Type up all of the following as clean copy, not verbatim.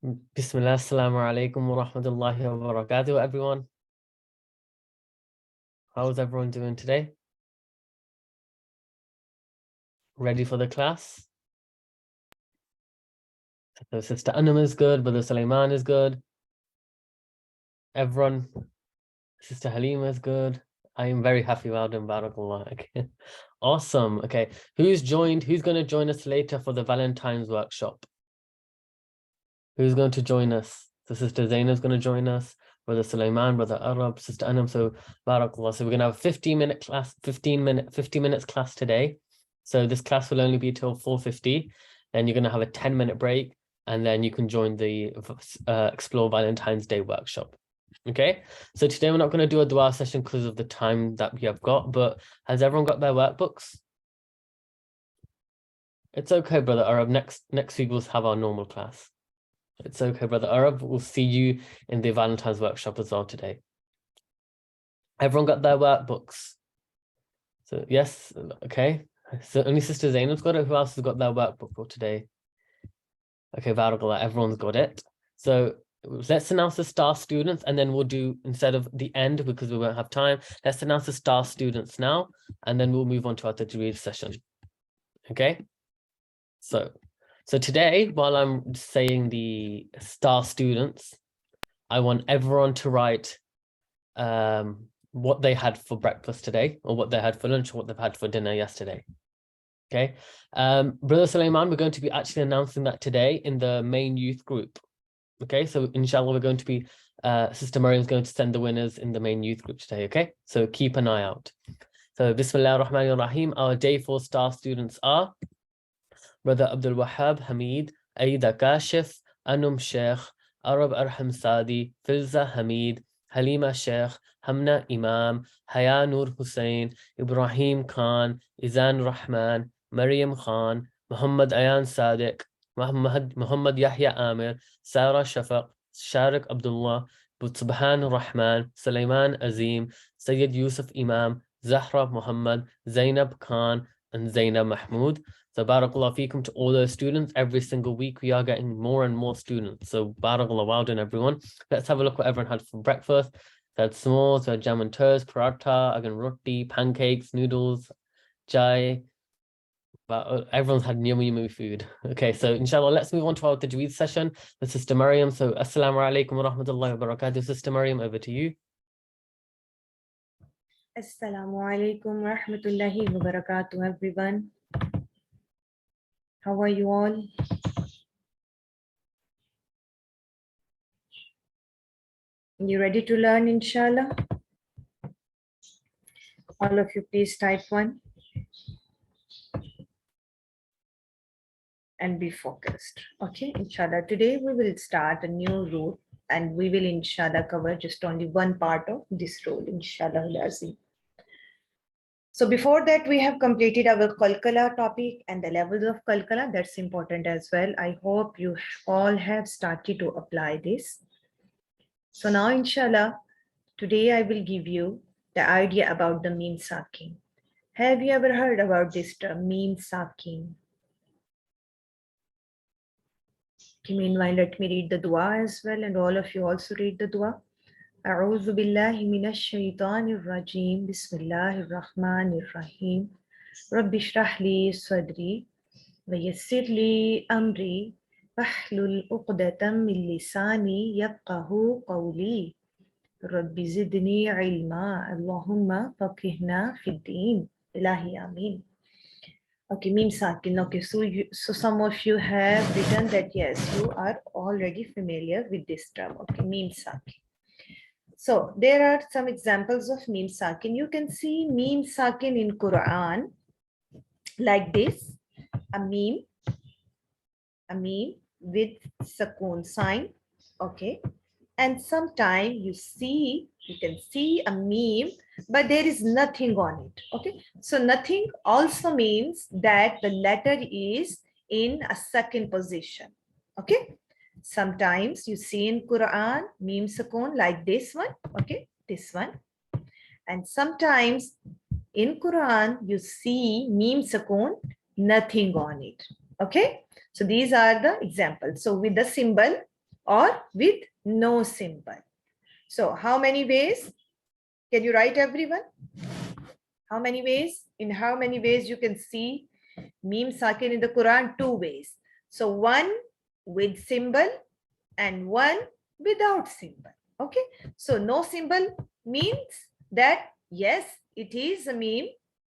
Bismillah, assalamu alaikum wa rahmatullahi wa barakatuh, everyone. How is everyone doing today? Ready for the class? So Sister Anam is good, Brother Sulaiman is good. Everyone, Sister Halima is good. I am very happy about them, barakallah. Okay. Awesome. Okay. Who's going to join us later for the Valentine's workshop? Who's going to join us? So Sister Zainab's going to join us, Brother Sulaiman, Brother Arab, Sister Anam. So barakallah. So we're going to have a 15-minute class, 50 minutes class today. So this class will only be till 4:50. Then you're going to have a 10-minute break, and then you can join the Explore Valentine's Day workshop. Okay, so today we're not going to do a dua session because of the time that we have got, but has everyone got their workbooks? It's okay, Brother Arab. Next week we'll have our normal class. It's okay, Brother Arab. We'll see you in the Valentine's workshop as well today. Everyone got their workbooks? So yes, okay. So only Sister Zainab's got it. Who else has got their workbook for today? Okay, barakallah, everyone's got it. So let's announce the star students, and then we'll do, instead of the end, because we won't have time, let's announce the star students now, and then we'll move on to our Tajweed session. Okay? So today, while I'm saying the star students, I want everyone to write what they had for breakfast today, or what they had for lunch, or what they've had for dinner yesterday. Okay, Brother Sulaiman, we're going to be actually announcing that today in the main youth group. Okay, so inshallah, we're going to be, Sister Mariam's going to send the winners in the main youth group today. Okay, so keep an eye out. So Bismillah ar-Rahman ar-Rahim. Our day 4 star students are Brother Abdul Wahab Hamid, Aida Kashif, Anum Sheikh, Arab Arham Sadi, Filza Hamid, Halima Sheikh, Hamna Imam, Haya Nur Hussain, Ibrahim Khan, Izan Rahman, Mariam Khan, Muhammad Ayan Sadiq, Muhammad Yahya Amir, Sarah Shafaq, Sharik Abdullah, Subhan Rahman, Sulaiman Azim, Sayyid Yusuf Imam, Zahra Muhammad, Zainab Khan, and Zainab Mahmood. So barakallah feekum to all those students. Every single week we are getting more and more students. So barakallah, well done everyone. Let's have a look what everyone had for breakfast. They had s'mores, they had jam and toast, paratha, agan roti, pancakes, noodles, chai. But everyone's had yummy food. Okay, so inshallah, let's move on to our Tajweed session with Sister Mariam. So assalamu alaikum wa rahmatullahi wa barakatuh. Sister Mariam, over to you. Assalamu alaikum wa rahmatullahi wa barakatuh, everyone. How are you all? You ready to learn, inshallah? All of you, please type 1 and be focused. Okay, inshallah. Today we will start a new route, and we will, inshallah, cover just only one part of this rule, inshallah. So before that, we have completed our Qalqala topic and the levels of Qalqala. That's important as well. I hope you all have started to apply this. So now, inshallah, today I will give you the idea about the meme sakin. Have you ever heard about this term, meme sakin? Okay, meanwhile, let me read the dua as well, and all of you also read the dua. أعوذ بالله من الشيطان الرجيم بسم الله الرحمن الرحيم رب اشرح لي صدري ويسر لي أمري واحلل عقدة من لساني يفقهوا قولي رب زدني علما اللهم فقهنا في الدين إلهي آمين. Okay, meme sakin. Okay, so some of you have written that yes, you are already familiar with this term. Okay, meme sakin. So there are some examples of meme sakin. You can see meme sakin in Quran like this, a meme with sakun sign, okay. And sometimes you can see a meme, but there is nothing on it, okay. So nothing also means that the letter is in a second position, okay. Sometimes you see in Quran meme sakun like this one, okay, this one. And sometimes in Quran you see meme sakun, nothing on it, okay. So these are the examples. So with the symbol, or with no symbol. So how many ways? Can you write, everyone? How many ways? In how many ways you can see meme sakin in the Quran? 2 ways. So one with symbol and one without symbol. Okay. So no symbol means that yes, it is a meme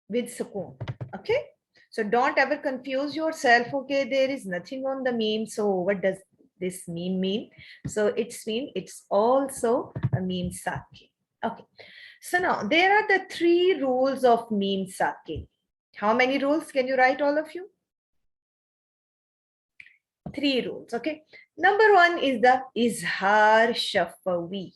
with sukoon. Okay. So don't ever confuse yourself. Okay, there is nothing on the meme. So what does this meme mean? So it's also a meme sakin. Okay. So now there are the 3 rules of meme sakin. How many rules can you write, all of you? 3 rules. Okay. Number 1 is the izhar shafawi.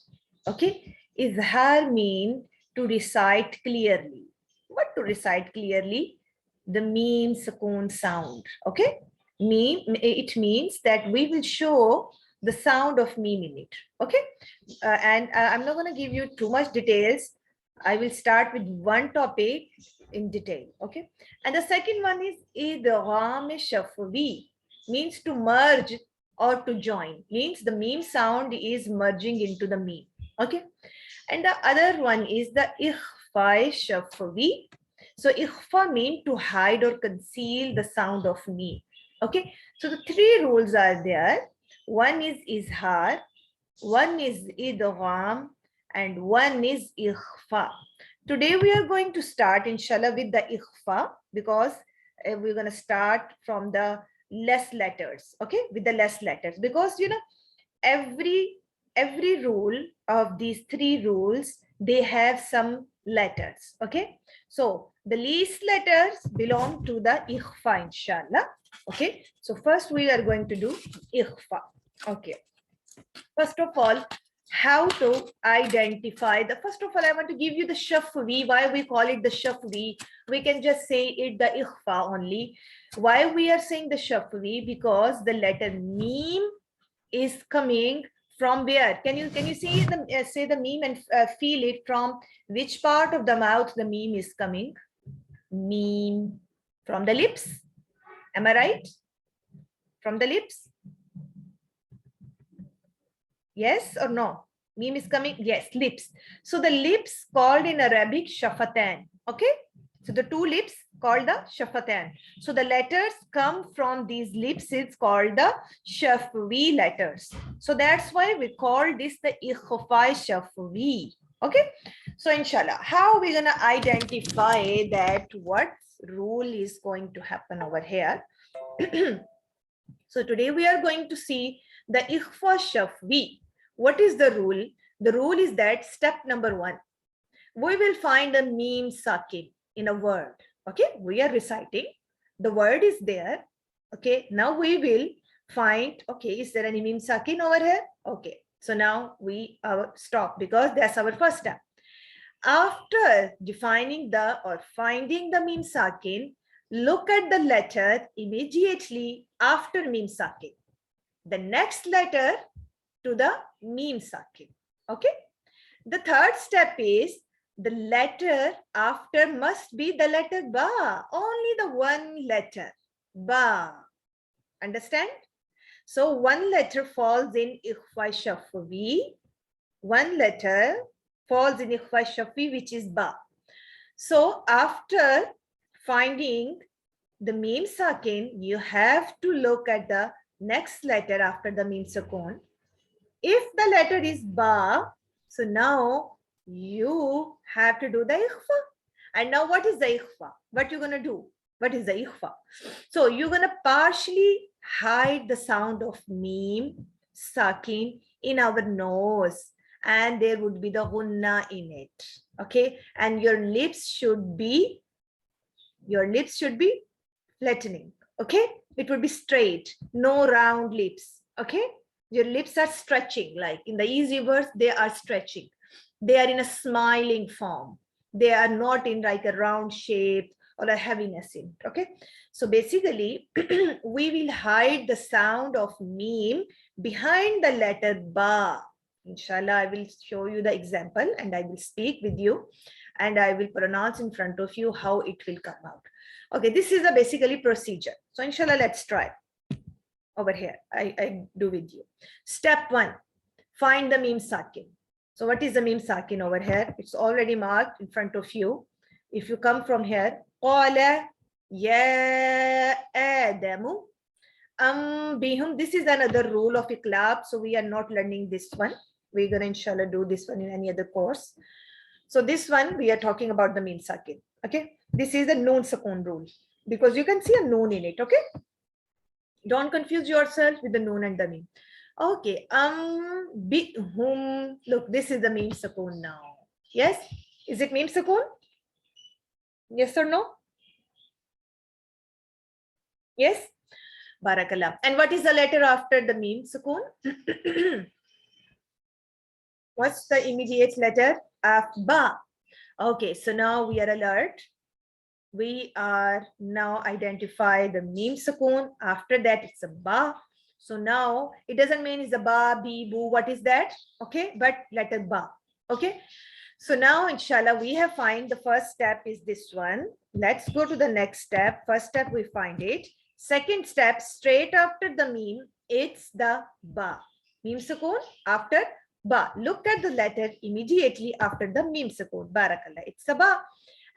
Okay. Izhar mean to recite clearly. What to recite clearly? The meme sukoon sound. Okay. Meme, it means that we will show the sound of meme in it. Okay. And I'm not going to give you too much details. I will start with one topic in detail. Okay. And the second one is idgham shafawi, means to merge or to join, means the meme sound is merging into the meme. Okay. And the other one is the ikhfa shafawi. So ikhfa means to hide or conceal the sound of meme. Okay. So the 3 rules are there. One is izhar, one is idgham, and one is ikhfa. Today we are going to start, inshallah, with the ikhfa, because we're going to start from the less letters. Okay, with the less letters, because you know every rule of these 3 rules, they have some letters. Okay, so the least letters belong to the ikhfa, inshallah. Okay, so first we are going to do ikhfa. Okay, first of all, how to identify the, first of all, I want to give you the shafwi. Why we call it the shafwi? We can just say it the ikhfa only. Why we are saying the shafwi? Because the letter meme is coming from where? Can you see the say the meme and feel it from which part of the mouth the meme is coming? Meme from the lips. Am I right? From the lips? Yes or no? Meme is coming? Yes, lips. So the lips called in Arabic shafatan. Okay. So the 2 lips called the shafatan. So the letters come from these lips. It's called the shafwi letters. So that's why we call this the ikhfa shafwi. Okay. So inshallah, how are we going to identify that what rule is going to happen over here? So today we are going to see the ikhfa shafwi. What is the rule? The rule is that step number 1, we will find a meme sakin in a word. Okay, we are reciting. The word is there. Okay, now we will find, okay, is there any meme sakin over here? Okay, so now we stop, because that's our first step. After defining the or finding the meme sakin, look at the letter immediately after meme sakin. The next letter to the meme sakin. Okay. The third step is the letter after must be the letter ba. Only the one letter. Ba. Understand? So one letter falls in ikhfa shafwi. One letter falls in ikhfa shafwi, which is ba. So after finding the meme sakin, you have to look at the next letter after the meme sakun. If the letter is ba, so now you have to do the ikhfa. And now what is the ikhfa? What you're going to do? What is the ikhfa? So you're going to partially hide the sound of meme sakin in our nose, and there would be the gunna in it. Okay, and your lips should be flattening. Okay, it would be straight, no round lips. Okay, your lips are stretching, like in the easy words, they are stretching. They are in a smiling form. They are not in like a round shape or a heaviness in it. Okay, so basically we will hide the sound of meme behind the letter ba. Inshallah, I will show you the example and I will speak with you and I will pronounce in front of you how it will come out. Okay, this is a basically procedure. So inshallah, let's try. over here. I do with you. Step 1, find the meme sakin. So what is the meme sakin over here? It's already marked in front of you. If you come from here, qala ya Adamu bihum. This is another rule of iqlab, so we are not learning this one. We're gonna inshallah do this one in any other course. So this one we are talking about the meme sakin. Okay, this is the noon sakun rule because you can see a noon in it. Okay, don't confuse yourself with the noon and the meme. Okay, bihum. Look, this is the meme sakun now. Yes, is it meme sakun? Yes or no? Yes. Barakallah. And what is the letter after the meme sukun? What's the immediate letter? Ba. Okay, so now we are alert. We are now identify the meme sukun. After that, it's a ba. So now it doesn't mean it's a ba, bi, bu. What is that? Okay, but letter ba. Okay. So now, inshallah, we have find the first step is this one. Let's go to the next step. First step, we find it. Second step, straight after the meme, it's the ba. Meme sukun after ba. Look at the letter immediately after the meme sukun. Barakallah. It's a ba.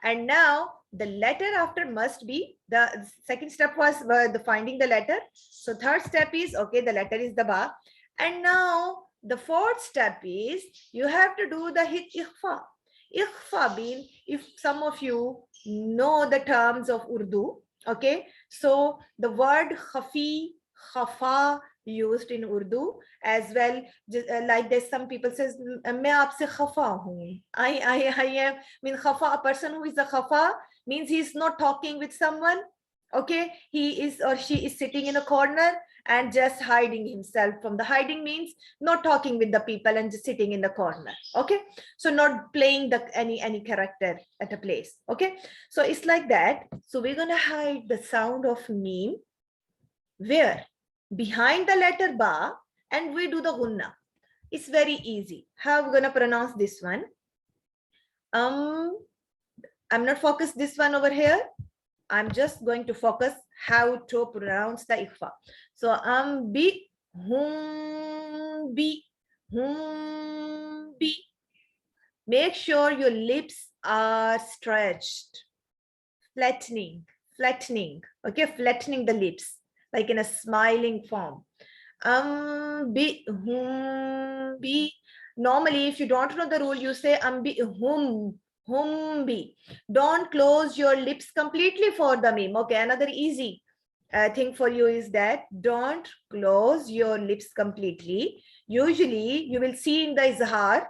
And now the letter after must be, the second step was the finding the letter. So third step is, okay, the letter is the ba. And now the fourth step is you have to do the ikhfa. Ikhfa being, if some of you know the terms of Urdu, okay, so the word khafi, khafa used in Urdu as well, like there's some people says main aapse khafa hoon. I am mean khafa, a person who is a khafa means he's not talking with someone. Okay, he is or she is sitting in a corner and just hiding himself. From the hiding means not talking with the people and just sitting in the corner. Okay, so not playing the any character at a place. Okay, so it's like that. So we're gonna hide the sound of meme where behind the letter ba, and we do the gunna. It's very easy. How we're gonna pronounce this one? I'm not focused this one over here. I'm just going to focus how to pronounce the ikhfa. So bi, hum, bi, hum, bi. Make sure your lips are stretched, flattening, okay, flattening the lips, like in a smiling form. Bi, hum, bi. Normally, if you don't know the rule, you say bi, hum, bi. Don't close your lips completely for the meme. Okay, another easy thing for you is that don't close your lips completely. Usually, you will see in the izhar,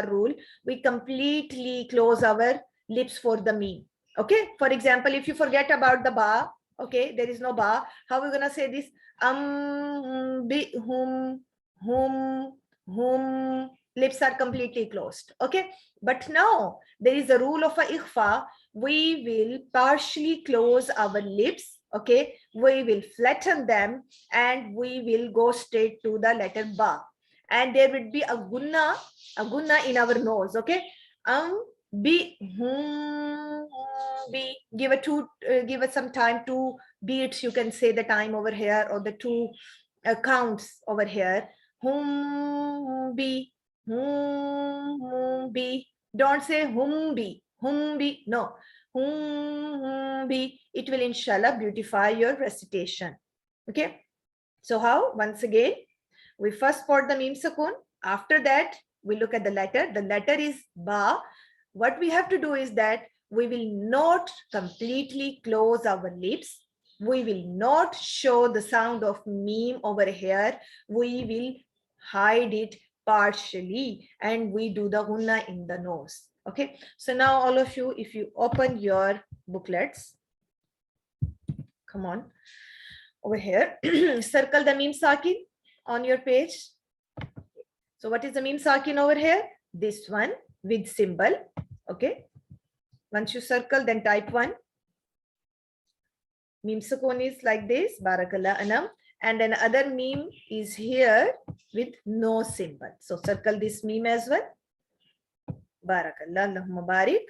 rule, we completely close our lips for the meme. Okay, for example, if you forget about the ba, okay, there is no ba, how are we gonna say this? Bi, hum, lips are completely closed. Okay, but now there is a rule of a ikhfa. We will partially close our lips. Okay, we will flatten them and we will go straight to the letter ba, and there would be a gunna in our nose. Okay, bi, bi. Give us some time, 2 beats. You can say the time over here or the 2 counts over here. Hum bi, hum bi. Don't say hum bi, no. Hum bi. It will inshallah beautify your recitation. Okay. So how? Once again, we first spot the meme sukun. After that, we look at the letter. The letter is ba. What we have to do is that we will not completely close our lips. We will not show the sound of meme over here. We will hide it partially and we do the gunna in the nose. Okay, so now all of you, if you open your booklets, come on over here, circle the meme sakin on your page. So what is the meme sakin over here? This one with symbol. Okay, once you circle, then type 1. Meme sukun is like this, barakallah anam, and then other meme is here with no symbol. So circle this meme as well. Barakallah, Allahumma barik.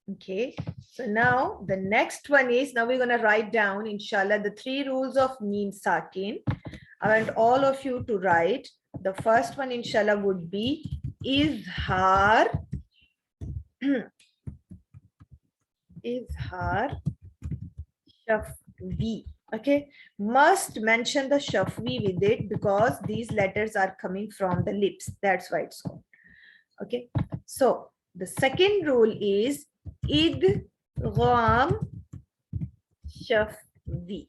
Okay, so now the next one is, now we're going to write down, inshallah, the 3 rules of Meen Sakin. I want all of you to write. The first one, inshallah, would be Izhar. Izhar Shafvi. Okay, must mention the Shafvi with it because these letters are coming from the lips. That's why it's called. Okay, so the second rule is Idgham Shafvi.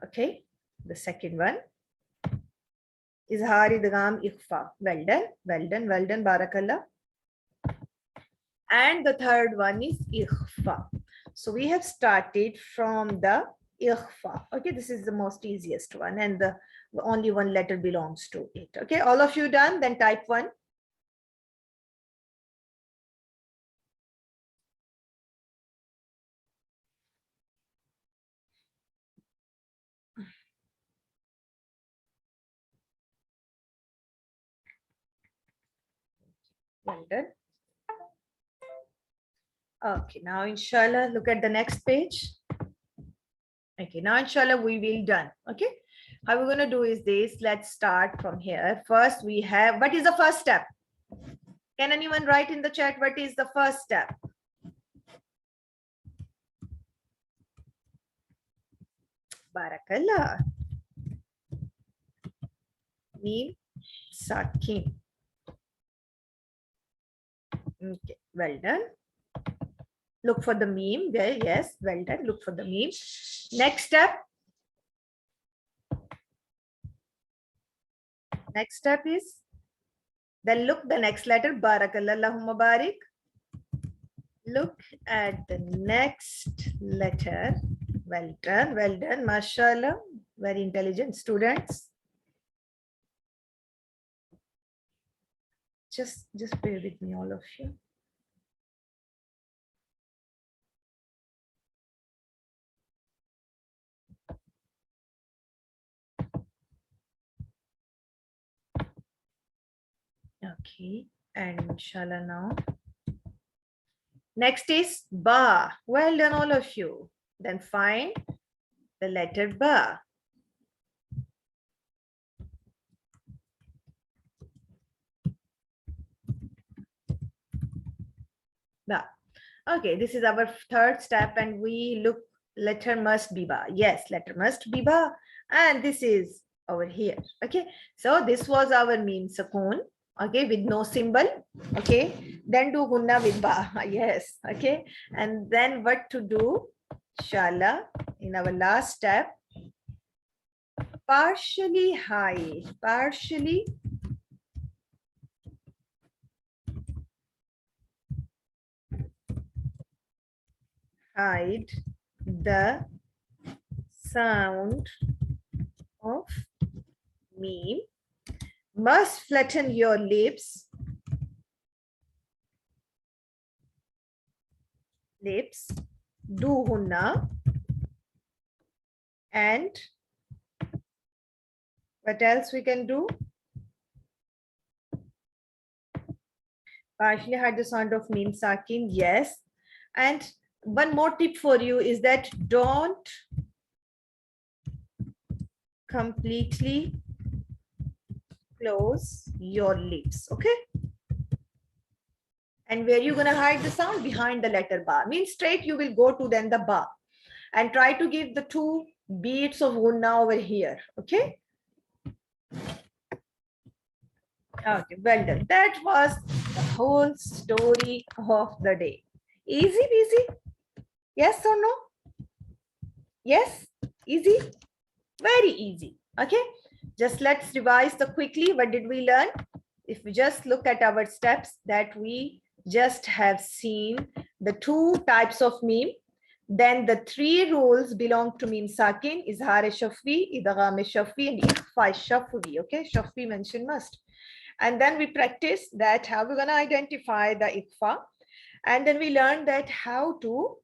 Okay, the second one Izhar Idgham Ikhfa. Well done, well done, well done, Barakallah. And the third one is Ikhfa. So we have started from the Ikhfa. Okay, this is the most easiest one, and the only one letter belongs to it. Okay, all of you done? Then type 1. Well done. Okay, now inshallah, look at the next page. Okay, now inshallah we will done. Okay, how we're going to do is this. Let's start from here. First we have, what is the first step? Can anyone write in the chat what is the first step? Barakallah. Meen Sakin. Okay, well done. Look for the meme there. Yes, well done. Look for the meme. Next step. Next step is, then look the next letter. Barakallah, Allahumma barik. Look at the next letter. Well done, well done. MashaAllah. Very intelligent students. Just bear with me, all of you. Okay, and inshallah now. Next is Ba. Well done, all of you. Then find the letter Ba. Ba. Okay, this is our third step, and we look, letter must be Ba. Yes, letter must be Ba. And this is over here. Okay, so this was our Meen Sakun. Okay, with no symbol. Okay, then do Gunna with Ba. Yes, okay. And then what to do? Inshallah, in our last step, partially hide. Partially hide the sound of Meme. Must flatten your lips. Lips. Do Hunna. And what else we can do? Partially hide the sound of Meme Sakin. Yes. And one more tip for you is that don't completely close your lips. Okay. And where you're going to hide the sound? Behind the letter Ba. Means straight you will go to then the Ba. And try to give the 2 beats of Gunna over here. Okay. Okay, well done. That was the whole story of the day. Easy peasy? Yes or no? Yes? Easy? Very easy. Okay. Just let's revise the quickly. What did we learn? If we just look at our steps that we just have seen, the 2 types of meme, then the 3 rules belong to meme sakin, izhar shafwi, idgham shafwi, and ikhfa shafwi. Okay, shafwi mentioned must. And then we practice that how we're going to identify the ikhfa, and then we learn that how to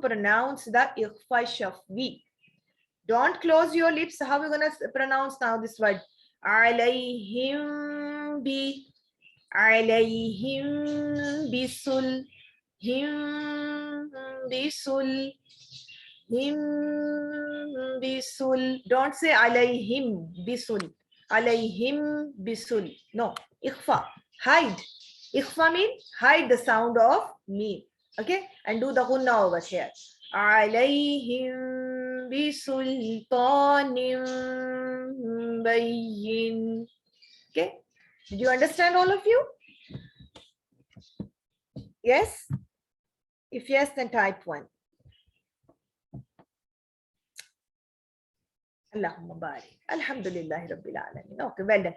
pronounce the ikhfa shafwi. Don't close your lips. How we're going to pronounce now this word? Alayhim bisul. him bisul, him bisul. Don't say alayhim bisul, alayhim bisul. No, ikhfa, hide. Ikhfa means hide the sound of mim. Okay, and do the gunna over here. Alayhim bisultanim bayyin. Okay, did you understand, all of you? Yes? If yes, then type 1. Allahumma barik. Alhamdulillah Rabbil Alameen. Okay, well done.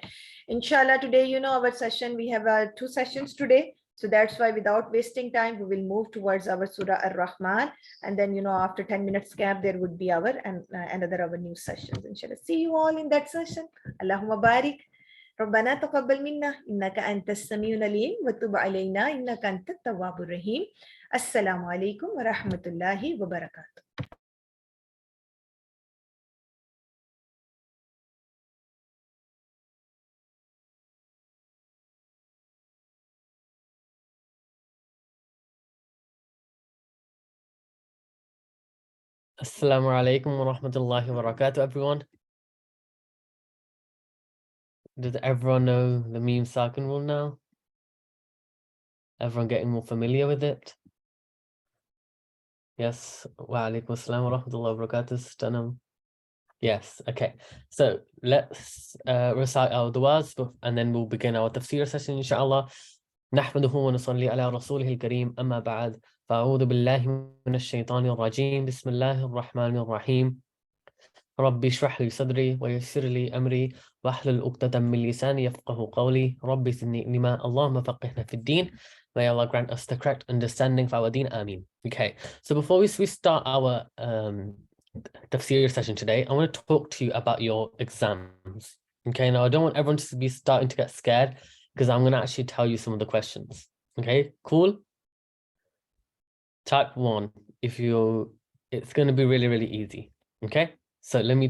Inshallah, today, our session, we have 2 sessions today. So that's why, without wasting time, we will move towards our Surah Ar-Rahman. And then, after 10 minutes gap, there would be our another new sessions. Inshallah. See you all in that session. Allahumma barik. ربنا تقبل منا إنك أنت السميع العليم وتب علينا إنك أنت التواب الرحيم. السلام عليكم ورحمة الله وبركاته. Assalamu alaikum wa rahmatullahi wa barakatuh, everyone. Does everyone know the meme sakin rule now? Everyone getting more familiar with it? Yes. Wa alaikum assalam wa rahmatullahi wa barakatuh, Stanam. Yes. Okay. So let's recite our du'as and then we'll begin our tafsir session, inshallah. نحمده ونصلي على رسوله الكريم أما بعد فأعوذ بالله من الشيطان الرجيم بسم الله الرحمن الرحيم ربي اشرح لي صدري ويسر لي أمري واحلل عقدة من لساني يفقهوا قولي ربي زدني علما اللهم فقهنا في الدين. May Allah grant us the correct understanding for our deen. Ameen. Okay, so before we start our tafsir session today, I want to talk to you about your exams. Okay, now I don't want everyone to be starting to get scared because I'm going to actually tell you some of the questions. Okay, cool? Type 1, it's going to be really, really easy. Okay, so let me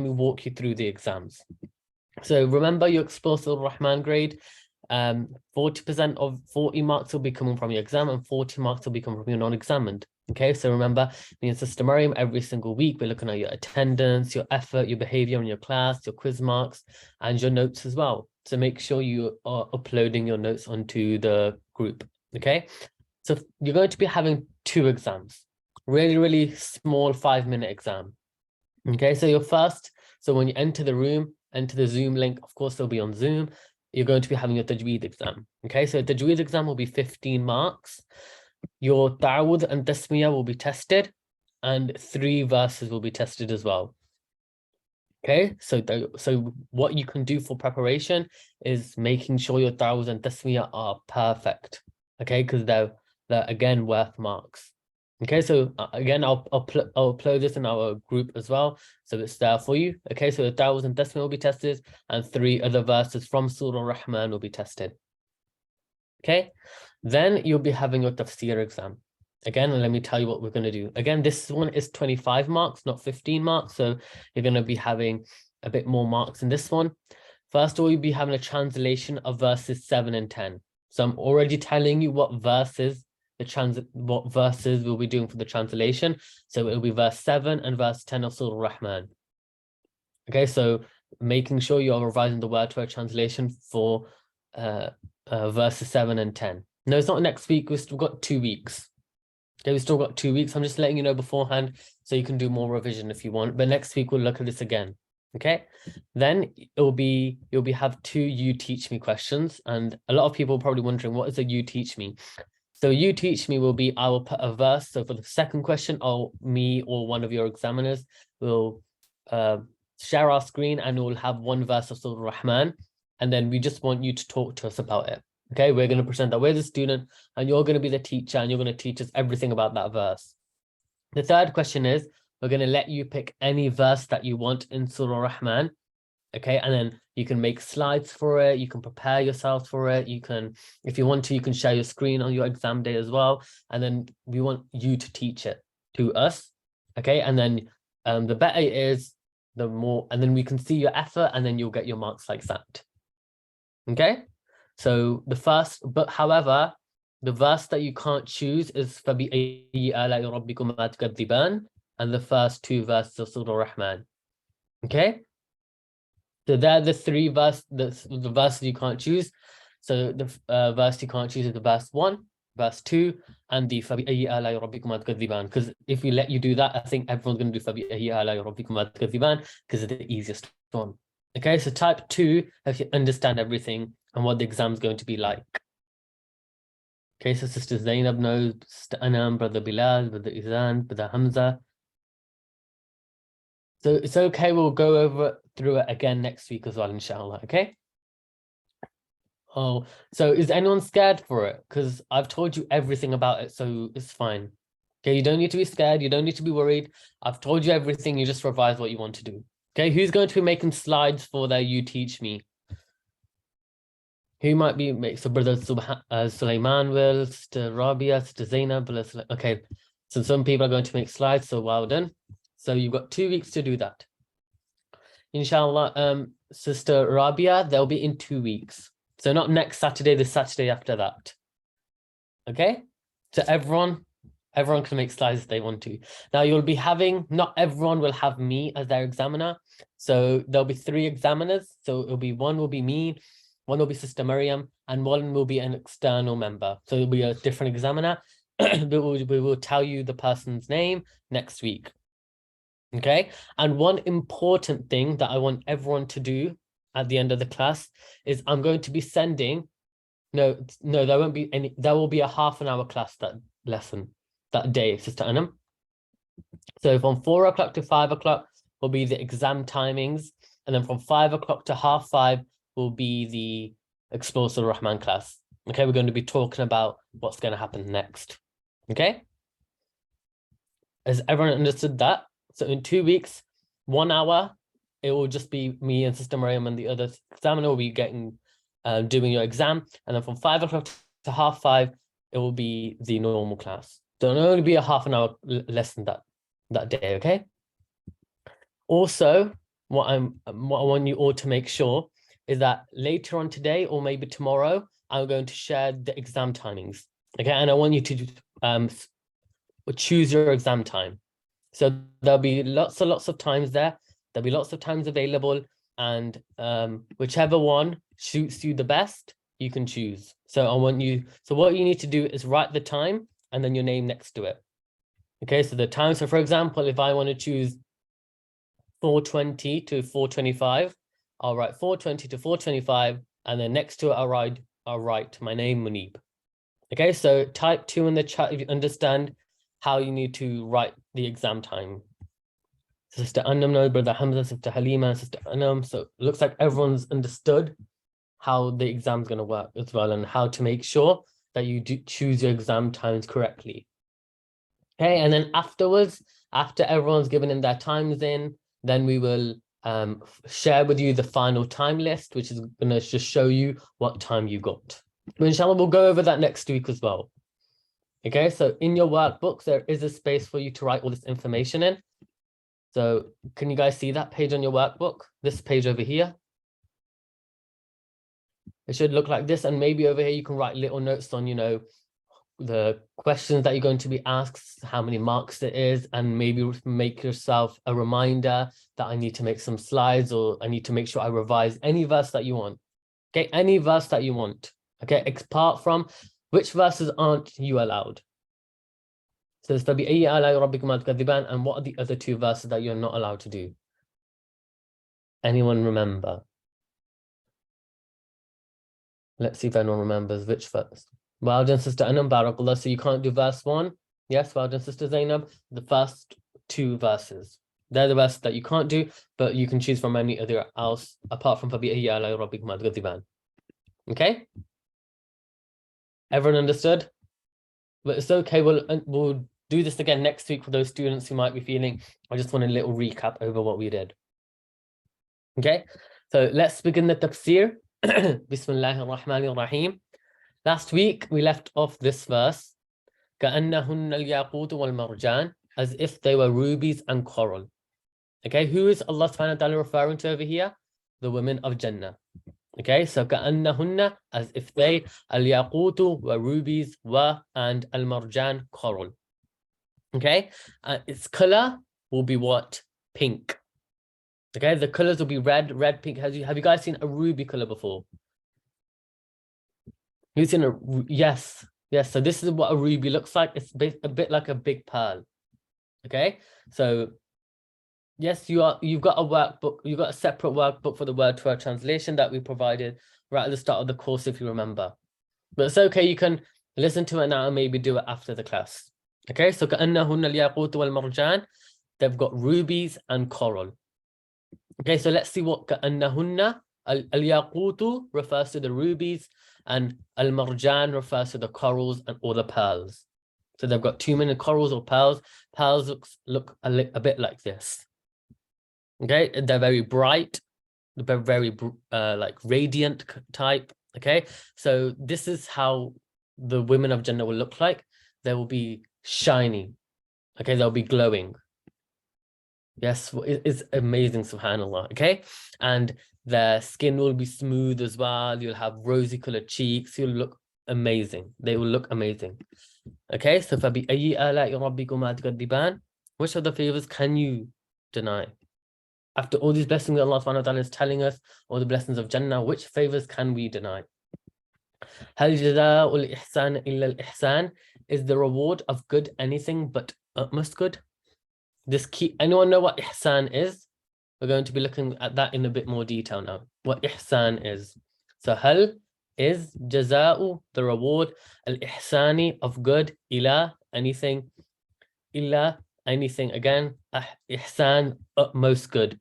walk you through the exams. So remember your explosive Rahman grade, 40% of 40 marks will be coming from your exam and 40 marks will be coming from your non-examined. Okay, so remember, me and Sister Mariam, every single week, we're looking at your attendance, your effort, your behavior in your class, your quiz marks, and your notes as well. So make sure you are uploading your notes onto the group. Okay, so you're going to be having 2 exams, really, really small 5-minute exam. Okay, so when you enter the Zoom link, of course, they'll be on Zoom. You're going to be having your Tajweed exam. Okay, so the Tajweed exam will be 15 marks. Your Ta'awud and Tasmiyah will be tested, and 3 verses will be tested as well. Okay, so what you can do for preparation is making sure your Ta'awud and Tasmiyah are perfect. Okay, because they're again worth marks. Okay, so again, I'll upload this in our group as well, so it's there for you. Okay, so the Ta'awud and Tasmiyah will be tested, and 3 other verses from Surah Rahman will be tested. Okay, then you'll be having your tafsir exam. Again, let me tell you what we're going to do. Again, this one is 25 marks, not 15 marks. So you're going to be having a bit more marks in this one. First of all, you'll be having a translation of verses 7 and 10. So I'm already telling you what verses we'll be doing for the translation. So it'll be verse 7 and verse 10 of Surah Rahman. Okay, so making sure you're revising the word-to-word translation for verses 7 and 10. No, it's not next week. We've still got 2 weeks. Okay, we've still got 2 weeks. I'm just letting you know beforehand so you can do more revision if you want. But next week we'll look at this again. Okay, then you'll have 2 you teach me questions, and a lot of people are probably wondering what is a you teach me. So you teach me will be, I will put a verse. So for the second question, me or one of your examiners will share our screen and we'll have 1 verse of Surah Rahman, and then we just want you to talk to us about it. Okay, we're going to present that we're the student and you're going to be the teacher and you're going to teach us everything about that verse. The third question is, we're going to let you pick any verse that you want in Surah Rahman. Okay, and then you can make slides for it, you can prepare yourself for it, you can, if you want to, you can share your screen on your exam day as well, and then we want you to teach it to us. Okay, and then the better it is, the more, and then we can see your effort, and then you'll get your marks like that. Okay, so however, The verse that you can't choose is فَبِأَيِّ آلَاءِ رَبِّكُمَا تُكَذِّبَانِ, and the first two verses of Surah Rahman. Okay? So they're the three verses, the verses you can't choose. So the verse you can't choose is the verse 1, verse 2, and the فَبِأَيِّ آلَاءِ رَبِّكُمَا تُكَذِّبَانِ. Because if we let you do that, I think everyone's going to do فَبِأَيِّ آلَاءِ رَبِّكُمَا تُكَذِّبَانِ because it's the easiest one. Okay, so type 2 if you understand everything and what the exam's going to be like. Okay, so Sister Zainab knows, Sister Anam, Brother Bilal, Brother Izan, Brother Hamza. So it's okay, we'll go through it again next week as well, inshallah, okay? Oh, so is anyone scared for it? Because I've told you everything about it, so it's fine. Okay, you don't need to be scared, you don't need to be worried. I've told you everything, you just revise what you want to do. Okay, who's going to be making slides for their You Teach Me? Who might be, so Brother Sulaiman will, Sister Rabia, Sister Zainab, okay. So some people are going to make slides, so well done. So you've got 2 weeks to do that. Inshallah, Sister Rabia, they'll be in 2 weeks. So not next Saturday, the Saturday after that. Okay? So everyone can make slides if they want to. Now you'll be having, not everyone will have me as their examiner. So there'll be 3 examiners. So it'll be one will be me, one will be Sister Mariam, and one will be an external member. So it'll be a different examiner. we will tell you the person's name next week. Okay, and one important thing that I want everyone to do at the end of the class is I'm going to be sending, no, there won't be any, there will be a half-an-hour class that day, Sister Anam. So from 4 o'clock to 5 o'clock will be the exam timings, and then from 5 o'clock to 4:30 will be the Explore Surah Rahman class. Okay, we're going to be talking about what's going to happen next. Okay, has everyone understood that? So in 2 weeks, 1 hour, it will just be me and Sister Mariam, and the other examiner will be doing your exam. And then from 5 o'clock to 4:30, it will be the normal class. So it'll only be a half-an-hour lesson that day, okay? Also, what I want you all to make sure is that later on today, or maybe tomorrow, I'm going to share the exam timings, okay? And I want you to choose your exam time. So there'll be lots of times there. There'll be lots of times available, and whichever one suits you the best, you can choose. So what you need to do is write the time and then your name next to it. Okay, so the time, so for example, if I want to choose 4:20 to 4:25, I'll write 4:20 to 4:25, and then next to it, I'll write my name, Moneeb. Okay, so type 2 in the chat if you understand how you need to write the exam time. Sister Anam, no, Brother Hamza, Sister Halima, Sister Anam. So it looks like everyone's understood how the exam's going to work as well, and how to make sure that you do choose your exam times correctly. Okay, and then afterwards, after everyone's given in their times then we will share with you the final time list, which is going to just show you what time you got. But inshallah, we'll go over that next week as well. Okay, so in your workbooks, there is a space for you to write all this information in. So can you guys see that page on your workbook? This page over here. It should look like this, and maybe over here you can write little notes on, the questions that you're going to be asked, how many marks it is, and maybe make yourself a reminder that I need to make some slides, or I need to make sure I revise any verse that you want. Okay, any verse that you want. Okay, apart from which verses aren't you allowed? So it's فَبِأَيِّ آلَاءِ رَبِّكُمَا تُكَذِّبَانِ, and what are the other 2 verses that you're not allowed to do? Anyone remember? Let's see if anyone remembers which verse. Well done, Sister Anam, Barakallah. So you can't do verse 1. Yes, well done, Sister Zainab. The first 2 verses. They're the verses that you can't do, but you can choose from any other else apart from فَبِأَيِّ آلَاءِ رَبِّكُمَا تُكَذِّبَانِ. Okay? Everyone understood? But it's okay, we'll do this again next week for those students who might be feeling, I just want a little recap over what we did. Okay, so let's begin the tafsir. Bismillahir Rahmanir Rahim. Last week, we left off this verse, كَأَنَّهُنَّ الْيَاقُوتُ وَالْمَرْجَانِ, as if they were rubies and coral. Okay, who is Allah subhanahu wa ta'ala referring to over here? The women of Jannah. Okay, so كأنهن, as if they, al-yaqutu were rubies, and al-marjan coral. Okay, its color will be what? Pink. Okay, the colors will be red, pink. Have you guys seen a ruby color before? You've seen yes. So this is what a ruby looks like. It's a bit like a big pearl. Okay, so yes, you've got a workbook. You've got a separate workbook for the word-to-word translation that we provided right at the start of the course, if you remember. But it's okay. You can listen to it now and maybe do it after the class. Okay, so كأنهن الياقوت والمرجان. They've got rubies and coral. Okay, so let's see what كأنهن. Al-yaqutu refers to the rubies, and al-marjan refers to the corals or the pearls. So they've got too many corals or pearls. Pearls look a bit like this. Okay, they're very bright, they're very like radiant type. Okay, so this is how the women of Jannah will look like. They will be shiny. Okay, they'll be glowing. Yes, it's amazing, subhanAllah. Okay, and their skin will be smooth as well. You'll have rosy colored cheeks. You'll look amazing. They will look amazing. Okay, so فَبِأَيِّ آلَاءِ رَبِّكُمَا تُكَذِّبَانِ? Which of the favors can you deny? After all these blessings that Allah subhanahu wa ta'ala is telling us, all the blessings of Jannah, which favors can we deny? هَلْ جَزَاءُ الْإِحْسَانِ إِلَّا الْإِحْسَانِ? Is the reward of good anything but utmost good? Anyone know what ihsan is? We're going to be looking at that in a bit more detail now. What ihsan is. So hal is jaza'u, the reward, al-ihsani, of good, ila, anything, illa, anything, again, ihsan, utmost good.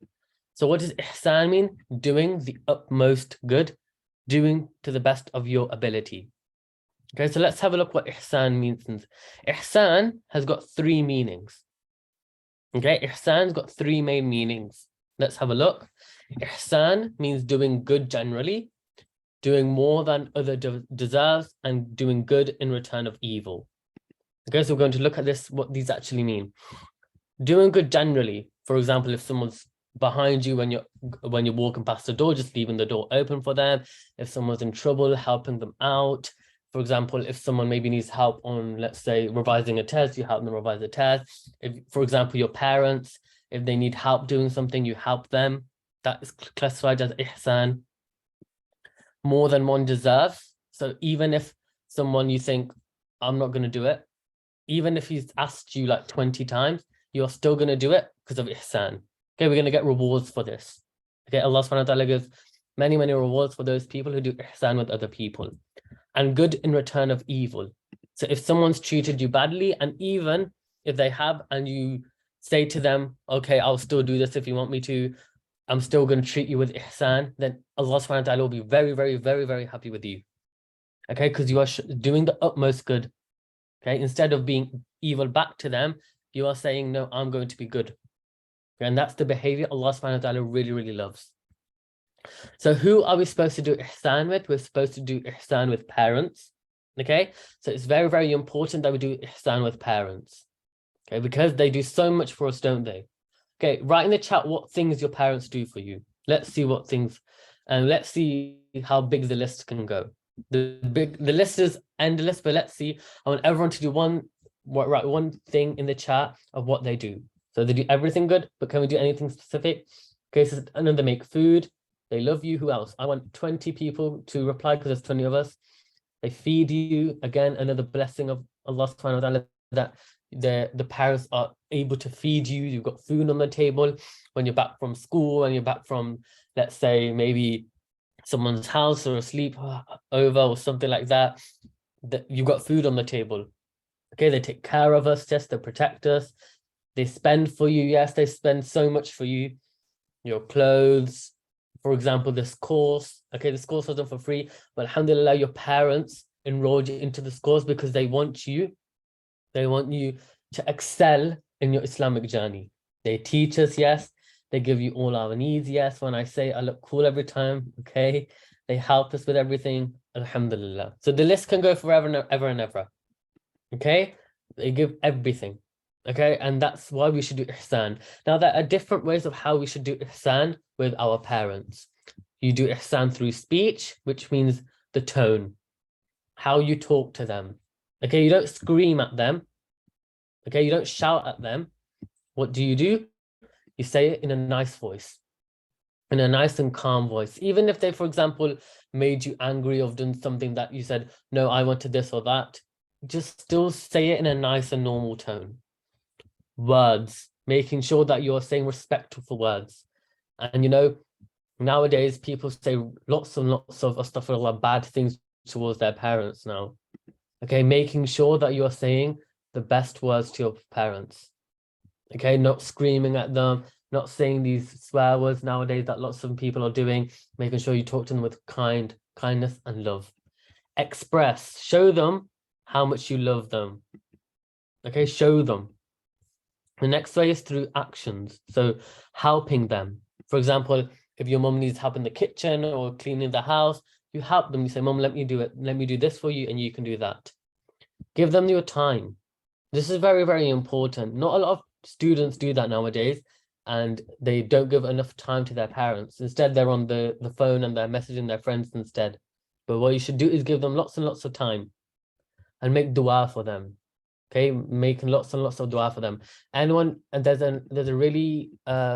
So what does ihsan mean? Doing the utmost good, doing to the best of your ability. Okay, so let's have a look what ihsan means. Ihsan has got three meanings. Okay, ihsan's got three main meanings. Let's have a look. Ihsan means doing good generally, doing more than other deserves, and doing good in return of evil. Okay, so we're going to look at this, what these actually mean. Doing good generally, for example, if someone's behind you when you're walking past the door, just leaving the door open for them. If someone's in trouble, helping them out. For example, if someone maybe needs help on, let's say, revising a test, you help them revise a test. If, for example, your parents, if they need help doing something, you help them. That is classified as ihsan. More than one deserves. So even if someone you think, I'm not going to do it, even if he's asked you like 20 times, you're still going to do it because of ihsan. Okay, we're going to get rewards for this. Okay, Allah subhanahu wa ta'ala gives many, many rewards for those people who do ihsan with other people. And good in return of evil. So if someone's treated you badly, and even if they have, and you say to them, okay, I'll still do this if you want me to, I'm still going to treat you with ihsan, then Allah subhanahu wa ta'ala will be very, very, very, very happy with you. Okay, because you are doing the utmost good. Okay, instead of being evil back to them, you are saying, no, I'm going to be good. And that's the behavior Allah subhanahu wa ta'ala really, really loves. So who are we supposed to do ihsan with? We're supposed to do ihsan with parents. Okay, so it's very, very important that we do ihsan with parents. Okay, because they do so much for us, don't they? Okay, write in the chat what things your parents do for you. Let's see what things, and let's see how big the list can go. The list is endless, but let's see. I want everyone to do write one thing in the chat of what they do. So they do everything good, but can we do anything specific? Okay, so another, make food. They love you. Who else? I want 20 people to reply because there's 20 of us. They feed you. Again, another blessing of Allah subhanahu wa ta'ala, that the parents are able to feed you. You've got food on the table when you're back from school, and you're back from, let's say, maybe someone's house or a sleep over or something like that. That you've got food on the table. Okay, they take care of us. Yes, they protect us. They spend for you. Yes, they spend so much for you. Your clothes. For example, this course, okay, this course wasn't for free, but alhamdulillah, your parents enrolled you into this course because they want you to excel in your Islamic journey. They teach us, yes, they give you all our needs, yes. When I say I look cool every time, okay, they help us with everything, alhamdulillah. So the list can go forever and ever and ever, okay? They give everything. Okay, and that's why we should do ihsan. Now, there are different ways of how we should do ihsan with our parents. You do ihsan through speech, which means the tone, how you talk to them. Okay, you don't scream at them. Okay, you don't shout at them. What do? You say it in a nice voice, in a nice and calm voice. Even if they, for example, made you angry or done something that you said, no, I wanted this or that, just still say it in a nice and normal tone. Words, making sure that you're saying respectful words. And you know, nowadays people say lots and lots of astaghfirullah, bad things towards their parents now. Okay, making sure that you're saying the best words to your parents. Okay, not screaming at them, not saying these swear words nowadays that lots of people are doing, making sure you talk to them with kindness and love. Express, show them how much you love them. Okay, show them. The next way is through actions. So helping them. For example, if your mom needs help in the kitchen or cleaning the house, you help them. You say, Mom, let me do it. Let me do this for you, and you can do that. Give them your time. This is very, very important. Not a lot of students do that nowadays, and they don't give enough time to their parents. Instead, they're on the phone and they're messaging their friends instead. But what you should do is give them lots and lots of time and make dua for them. Okay, making lots and lots of dua for them. And there's a really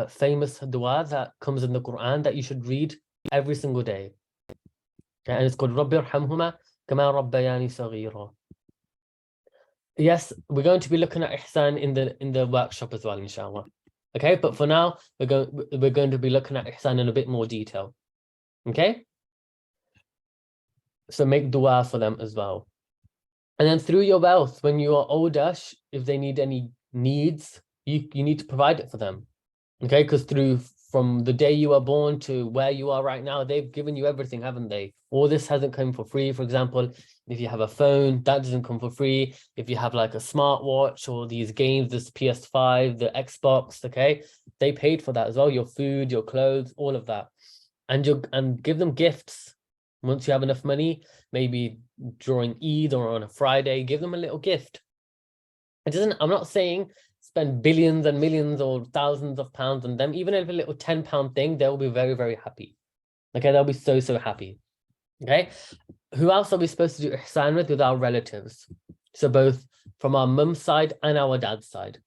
famous dua that comes in the Quran that you should read every single day. Okay, and it's called Rabbi irhamhuma kama rabbayani saghira. Yes, we're going to be looking at ihsan in the workshop as well, inshallah. Okay, but for now, we're going to be looking at ihsan in a bit more detail. Okay, so make dua for them as well. And then through your wealth, when you are older, if they need any needs, you need to provide it for them. Okay, because from the day you were born to where you are right now, they've given you everything, haven't they? All this hasn't come for free. For example, if you have a phone, that doesn't come for free. If you have like a smartwatch or these games, this PS5, the Xbox, okay, they paid for that as well. Your food, your clothes, all of that. And give them gifts. Once you have enough money, maybe during Eid or on a Friday, give them a little gift. I'm not saying spend billions and millions or thousands of pounds on them. Even if a little £10 thing, they'll be very, very happy. Okay, they'll be so, so happy. Okay, who else are we supposed to do ihsan with our relatives? So both from our mum's side and our dad's side.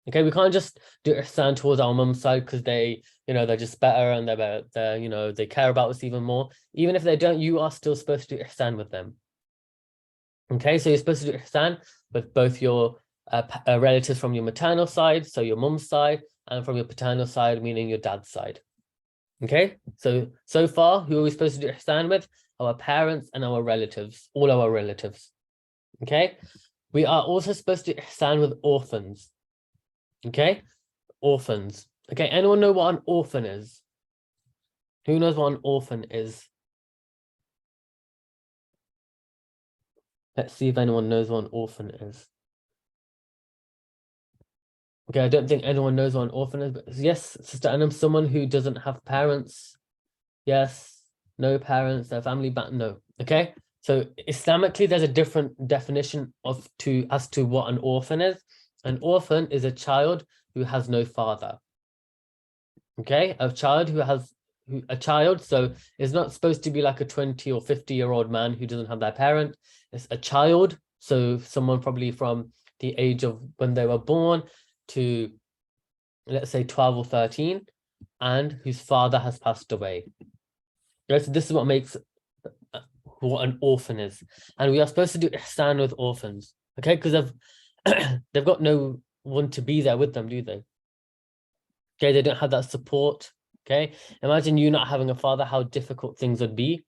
Okay, we can't just do ihsan towards our mum's side because they're just better and they care about us even more. Even if they don't, you are still supposed to do ihsan with them. Okay, so you're supposed to do ihsan with both your relatives from your maternal side, so your mum's side, and from your paternal side, meaning your dad's side. Okay, so far, who are we supposed to do ihsan with? Our parents and our relatives, all our relatives. Okay, we are also supposed to do ihsan with orphans. Okay, orphans. Okay, anyone know what an orphan is? Who knows what an orphan is? Let's see if anyone knows what an orphan is. Okay, I don't think anyone knows what an orphan is, but yes, Sister Anam, someone who doesn't have parents. Yes, no parents, their family back, no. Okay, so Islamically, there's a different definition as to what an orphan is. An orphan is a child who has no father. Okay, a child so it's not supposed to be like a 20 or 50-year-old man who doesn't have their parent. It's a child, so someone probably from the age of when they were born to, let's say, 12 or 13, and whose father has passed away. Right, so this is what makes what an orphan is. And we are supposed to do ihsan with orphans, okay? Because they've got no one to be there with them, do they? Okay, they don't have that support. Okay, imagine you not having a father, how difficult things would be.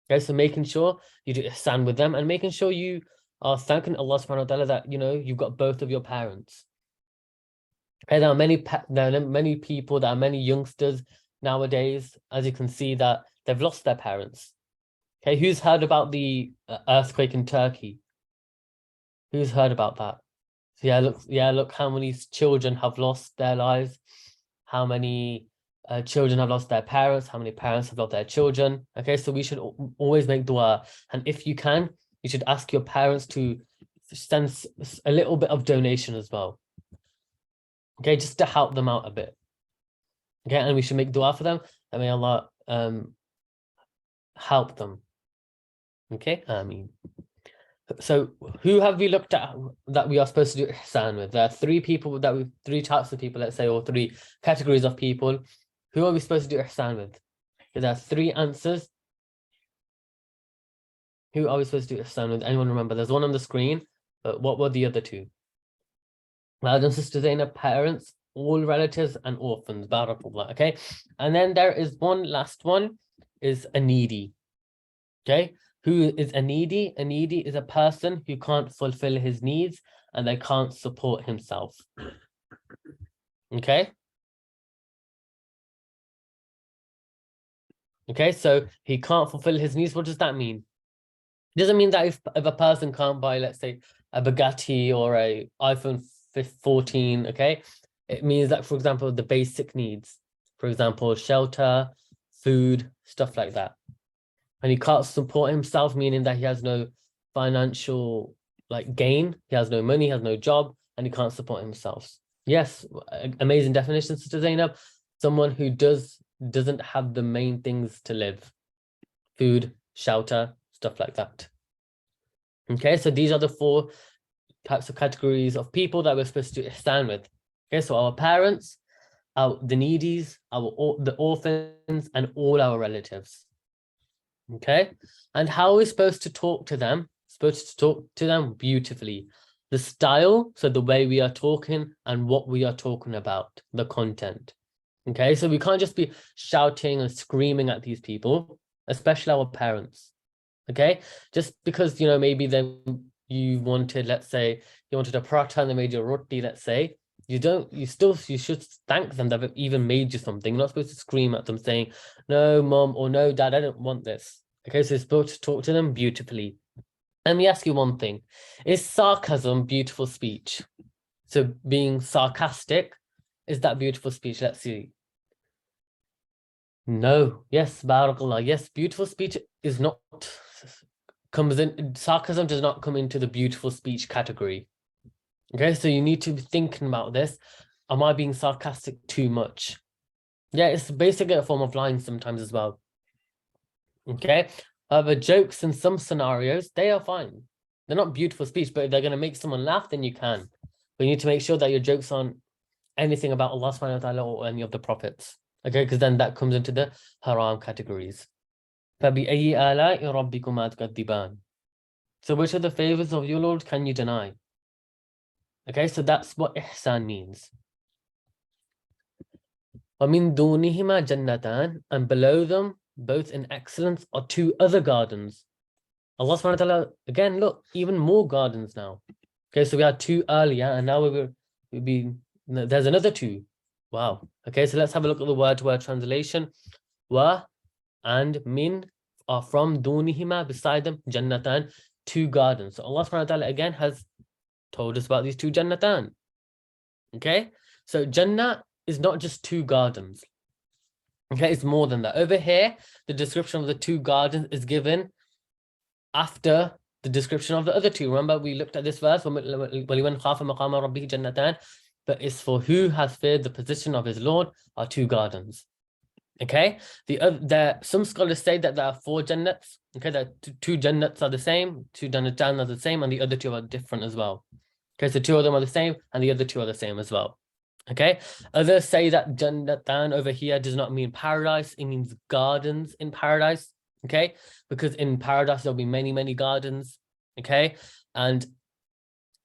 Okay, so making sure you do ihsan with them and making sure you are thanking Allah subhanahu wa ta'ala that you've got both of your parents. Okay, there are many people, there are many youngsters nowadays, as you can see, that they've lost their parents. Okay, who's heard about the earthquake in Turkey? Who's heard about that? So look how many children have lost their lives, how many children have lost their parents, how many parents have lost their children. Okay, so we should always make dua, and if you can, you should ask your parents to send a little bit of donation as well. Okay, just to help them out a bit. Okay, and we should make dua for them, and may Allah help them. Okay, I mean. So who have we looked at that we are supposed to do ihsan with? There are three types of people, let's say, or three categories of people. Who are we supposed to do ihsan with? There are three answers. Who are we supposed to do ihsan with? Anyone remember? There's one on the screen, but what were the other two? Brothers and sisters, parents, all relatives, and orphans. Barakallah. Okay, and then there is one last one, is a needy. Okay, who is a needy? A needy is a person who can't fulfill his needs and they can't support himself. Okay. Okay, so he can't fulfill his needs. What does that mean? It doesn't mean that if a person can't buy, let's say, a Bugatti or a iPhone 14, okay? It means that, for example, the basic needs, for example, shelter, food, stuff like that. And he can't support himself, meaning that he has no financial gain, he has no money, he has no job, and he can't support himself. Yes, amazing definition, Sister Zainab. Someone who doesn't have the main things to live, food, shelter, stuff like that. Okay, so these are the four types of categories of people that we're supposed to stand with. Okay, so our parents, the needies, the orphans, and all our relatives. Okay, and how are we supposed to talk to them? Supposed to talk to them beautifully. The style, so the way we are talking and what we are talking about, the content. Okay, so we can't just be shouting and screaming at these people, especially our parents. Okay, just because, you know, maybe then you wanted, let's say, you wanted a paratha and they made you a roti, let's say, you should thank them that they've even made you something. You're not supposed to scream at them saying, no, mom, or no, dad, I don't want this. Okay, so you're supposed to talk to them beautifully. Let me ask you one thing. Is sarcasm beautiful speech? So being sarcastic, is that beautiful speech? Let's see. No. Yes, barakallah. Yes, beautiful speech is not, sarcasm does not come into the beautiful speech category. Okay, so you need to be thinking about this. Am I being sarcastic too much? Yeah, it's basically a form of lying sometimes as well. Okay, however, jokes in some scenarios, they are fine. They're not beautiful speech, but if they're going to make someone laugh, then you can. But you need to make sure that your jokes aren't anything about Allah subhanahu wa ta'ala or any of the prophets. Okay, because then that comes into the haram categories. فَبِأَيِّ آلَاءِ رَبِّكُمَا تُكَذِّبَانِ. So which of the favors of your Lord can you deny? Okay, so that's what ihsan means. وَمِن دُونِهِمَا جَنَّتَانِ, and below them, both in excellence, are two other gardens. Allah subhanahu wa ta'ala, again, look, even more gardens now. Okay, so we had two earlier, and now there's another two. Wow. Okay, so let's have a look at the word-to-word translation. Wa and min are from dunihima, beside them, jannatan, two gardens. So Allah subhanahu wa ta'ala again has told us about these two jannatan. Okay, so jannah is not just two gardens. Okay, it's more than that. Over here, the description of the two gardens is given after the description of the other two. Remember, we looked at this verse, but it's for who has feared the position of his Lord are two gardens. Okay, some scholars say that there are four jannats. Okay, that two jannats are the same, two jannatan are the same, and the other two are different as well. Okay, so two of them are the same, and the other two are the same as well. Okay, others say that jannatan over here does not mean paradise, it means gardens in paradise. Okay, because in paradise there'll be many, many gardens. Okay, and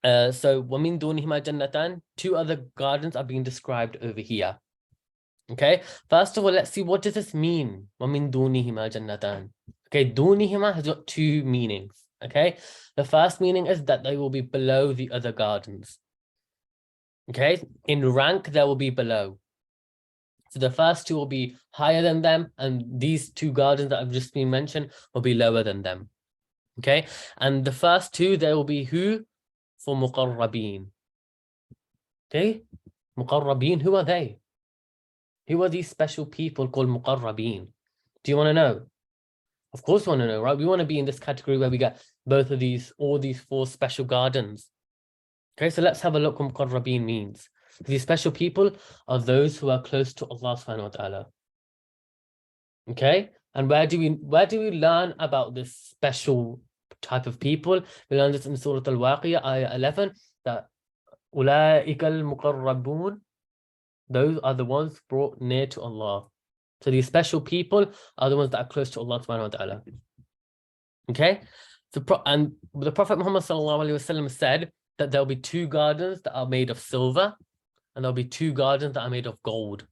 so وَمِن دُونِهِمَا جَنَّتَانِ, two other gardens are being described over here. Okay, first of all, let's see, what does this mean? وَمِن دُونِهِمَا جَنَّتَانِ. Okay, دُونِهِمَا has got two meanings. Okay, the first meaning is that they will be below the other gardens. Okay, in rank, they will be below. So the first two will be higher than them, and these two gardens that have just been mentioned will be lower than them. Okay, and the first two, they will be who? For muqarrabeen. Okay, muqarrabeen, who are they? Who are these special people called muqarrabeen? Do you want to know? Of course we want to know, right? We want to be in this category where we get both of these, all these four special gardens. Okay, so let's have a look what muqarrabeen means. These special people are those who are close to Allah subhanahu wa ta'ala. Okay, and where do we learn about this special type of people? We learn this in Surah Al-Waqiyah, ayah 11, that أُولَٰئِكَ الْمُقَرَّبُونَ, those are the ones brought near to Allah. So these special people are the ones that are close to Allah subhanahu wa ta'ala. Okay, and the Prophet Muhammad sallallahu alaihi wasallam said that there'll be 2 gardens that are made of silver, and there'll be 2 gardens that are made of gold.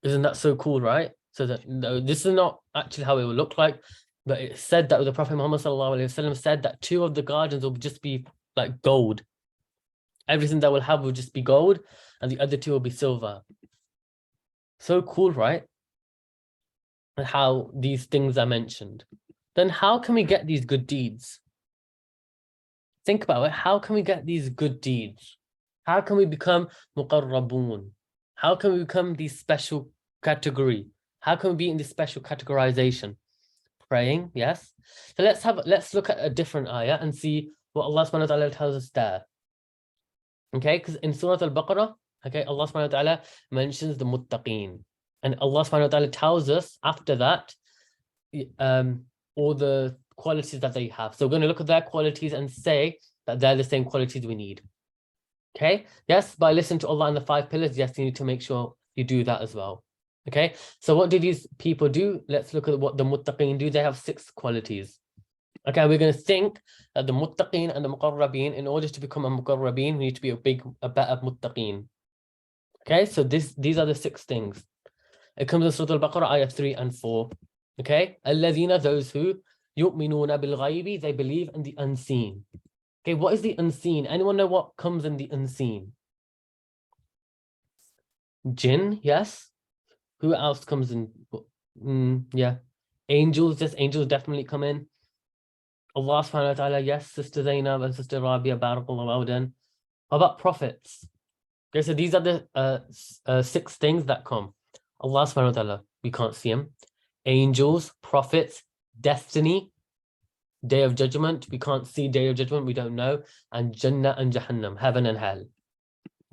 Isn't that so cool, right? So that, no, this is not actually how it will look like, but it said that the Prophet Muhammad sallallahu alaihi wasallam said that 2 of the gardens will just be like gold. Everything that we'll have will just be gold, and the other 2 will be silver. So cool, right? And how these things are mentioned. Then how can we get these good deeds? Think about it. How can we get these good deeds? How can we become muqarraboon? How can we become these special category? How can we be in this special categorization? Praying, yes. So let's look at a different ayah and see what Allah subhanahu wa ta'ala tells us there. Okay, because in Surah Al-Baqarah, okay, Allah subhanahu wa ta'ala mentions the muttaqeen. And Allah subhanahu wa ta'ala tells us after that all the qualities that they have. So we're going to look at their qualities and say that they're the same qualities we need. Okay, yes, by listening to Allah and the 5 pillars, yes, you need to make sure you do that as well. Okay, so what do these people do? Let's look at what the muttaqeen do. They have 6 qualities. Okay, we're going to think that the muttaqeen and the muqarrabeen, in order to become a muqarrabeen, we need to be a better muttaqeen. Okay, so these are the 6 things. It comes in Surah Al-Baqarah, ayah 3 and 4. Okay, alladhina, those who yu'minuna bil ghaibi, they believe in the unseen. Okay, what is the unseen? Anyone know what comes in the unseen? Jinn, yes. Who else comes in? Yeah, angels. Yes, angels definitely come in. Allah subhanahu wa ta'ala, yes. Sister Zainab and Sister Rabia, barakallahu awdan. How about prophets? Okay, so these are the 6 things that come. Allah subhanahu wa ta'ala, we can't see him. Angels, prophets, destiny, day of judgment, we can't see day of judgment, we don't know, and Jannah and Jahannam, heaven and hell.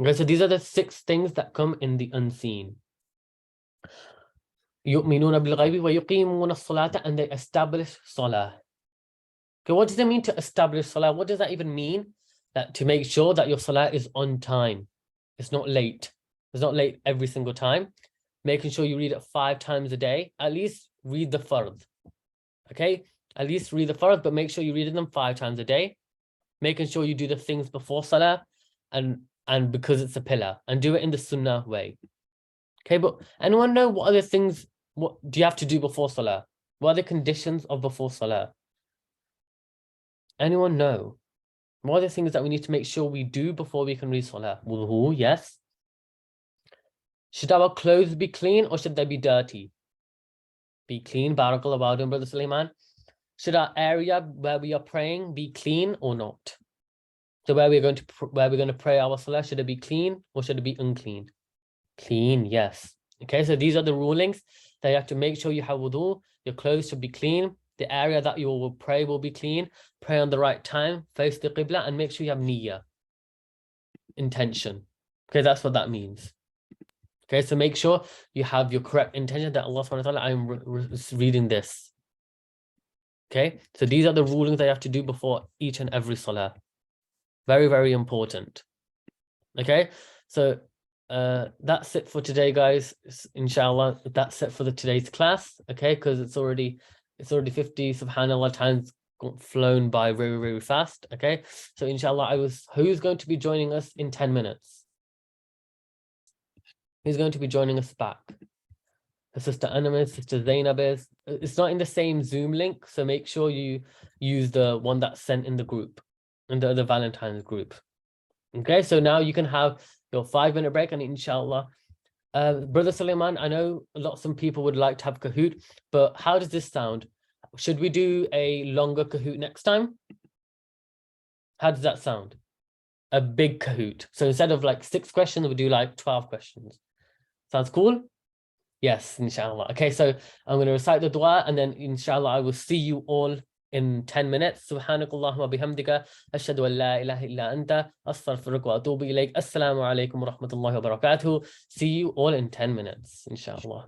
Okay, so these are the 6 things that come in the unseen. يُؤْمِنُونَ بِالْغَيْبِ وَيُقِيمُونَ الصَّلَاةَ, and they establish salah. Okay, what does it mean to establish salah? What does that even mean? That to make sure that your salah is on time. It's not late. It's not late every single time. Making sure you read it 5 times a day. At least read the fard. Okay, at least read the fard, but make sure you read them 5 times a day. Making sure you do the things before salah, and because it's a pillar, and do it in the sunnah way. Okay, but anyone know what other things, what do you have to do before salah? What are the conditions of before salah? Anyone know? What are the things that we need to make sure we do before we can read salah? Wudu, yes. Should our clothes be clean or should they be dirty? Be clean, barakallahu awdan, Brother Sulaiman. Should our area where we are praying be clean or not? So where we're going to pray our salah, should it be clean or should it be unclean? Clean, yes. Okay, so these are the rulings that you have to make sure you have wudu. Your clothes should be clean. The area that you will pray will be clean. Pray on the right time, face the qibla, and make sure you have niyyah, intention. Okay, that's what that means. Okay, so make sure you have your correct intention that Allah subhanahu wa ta'ala, I'm reading this. Okay, so these are the rulings that you have to do before each and every salah. Very, very important. Okay, so that's it for today, guys. Inshallah, that's it for today's class. Okay, because it's already 50. Subhanallah, time's flown by very, very fast. Okay, so inshallah, who's going to be joining us in 10 minutes? Who's going to be joining us back? Sister Anna, Sister Zainab is. It's not in the same Zoom link, so make sure you use the one that's sent in the group, in the Valentine's group. Okay, so now you can have your 5-minute break, and inshallah, Brother Sulaiman, I know some people would like to have Kahoot, but how does this sound? Should we do a longer Kahoot next time? How does that sound? A big Kahoot. So instead of like 6 questions, we'll do like 12 questions. Sounds cool? Yes, inshallah. Okay, so I'm going to recite the dua, and then inshallah I will see you all in 10 minutes. Subhanakallahumma bihamdika ashhadu an la ilaha illa anta astaghfiruka wa atubu ilayk. Assalamu alaikum wa rahmatullahi wa barakatuh. See you all in 10 minutes, inshallah.